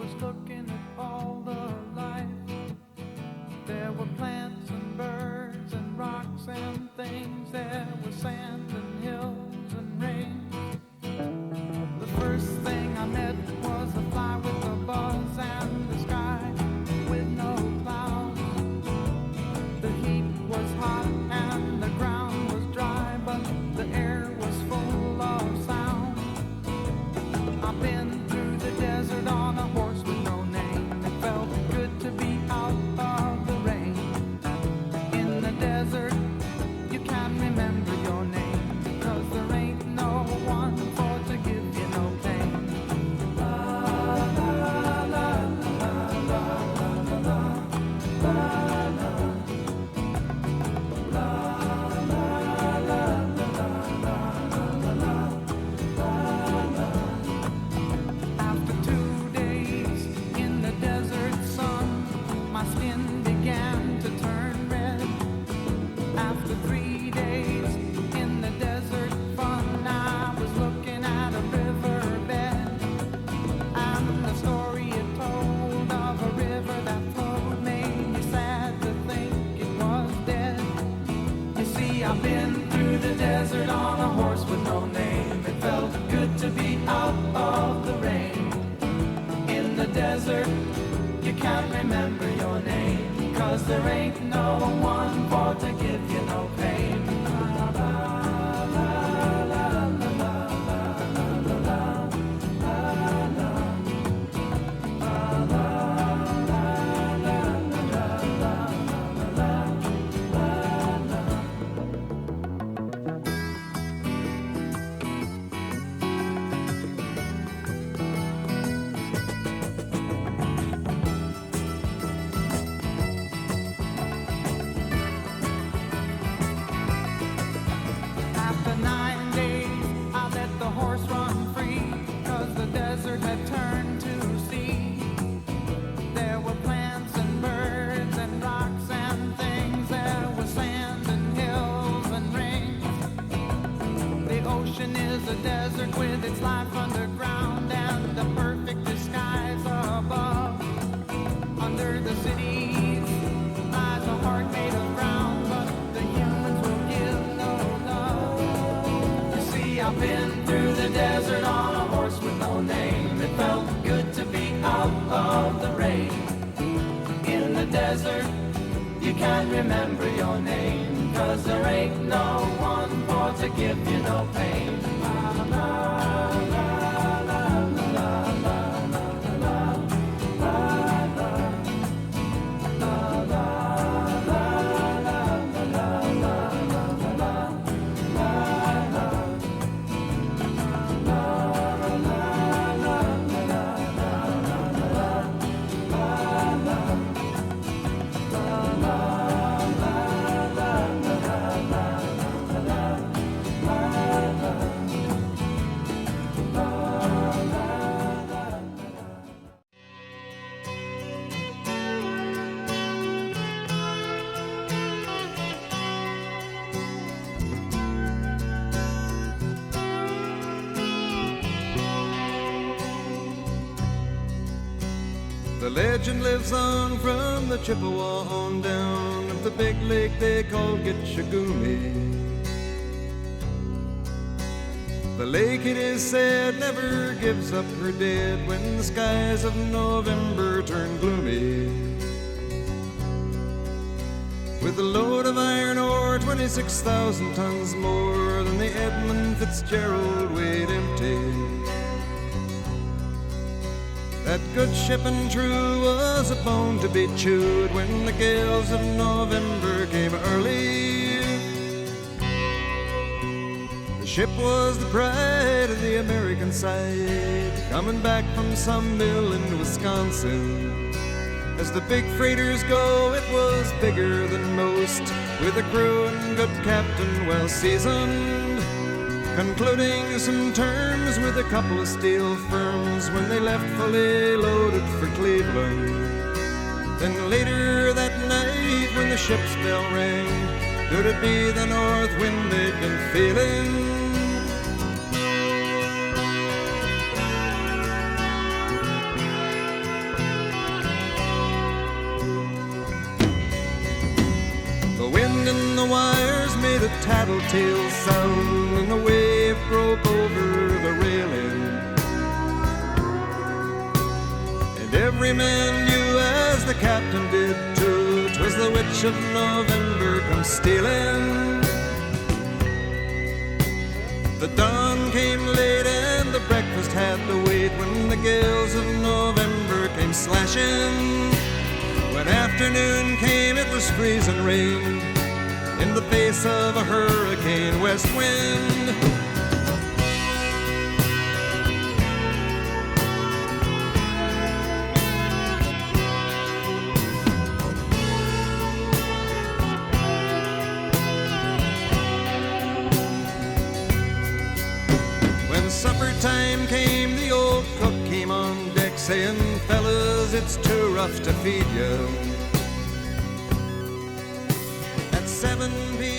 was looking at all the life. There were plants and birds and rocks and things. There was sand and hills and rain. The first thing I met was a fly with a buzz and the sky with no clouds. The heat was hot and the ground was dry, but the air was full of sound. I've been through the desert on a horse with no name. It felt good to be out of the rain. In the desert, you can't remember your name, because there ain't no one for to give you no pain. La la la la la la la la la. La la la la la la la. After 2 days in the desert sun, my skin began to turn red. After 3 days in the desert fun, I was looking at a riverbed, and the story it told of a river that flowed made me sad to think it was dead. You see, I've been through the desert on a horse with no name. It felt good to be out of the rain. In the desert, you can't remember your name, 'cause there ain't no one for to give you no pain. La la la la la la la la la la la la. La la la la la la la la la. After 9 days, I let the horse run free, 'cause the desert had turned to sea. There were plants and birds and rocks and things. There was sand and hills and rain. The ocean is a desert with its life underground and the perfect disguise above. Under the cities lies a heart made of brown, but the humans will give no love. You see, I've been through the desert on a horse with no name. It felt good to be out of the rain. In the desert, you can't remember your name, 'cause there ain't no one for to give you no pain. La la la la la la la la la la. La la la la la la la la la la. The legend lives on from the Chippewa on down of the big lake they call Gitchagumi. The lake, it is said, never gives up her dead when the skies of November turn gloomy. With a load of iron ore, 26,000 tons more than the Edmund Fitzgerald weighed empty. That good ship and true was a bone to be chewed when the gales of November came early. The ship was the pride of the American side, coming back from some mill in Wisconsin. As the big freighters go, it was bigger than most, with a crew and good captain well seasoned, concluding some terms with a couple of steel firms when they left fully loaded for Cleveland. Then later that night when the ship's bell rang, could it be the north wind they'd been feeling? wind and the wires made a tattletale sound, and the wave broke over the railing. And every man knew, as the captain did too, 'twas the witch of November come stealing. The dawn came late and the breakfast had to wait, when the gales of November came slashing. When afternoon came, it was freezing rain in the face of a hurricane west wind. When supper time came, the old cook came on deck saying, "Fellas, it's too rough to feed you." At 7 p.m.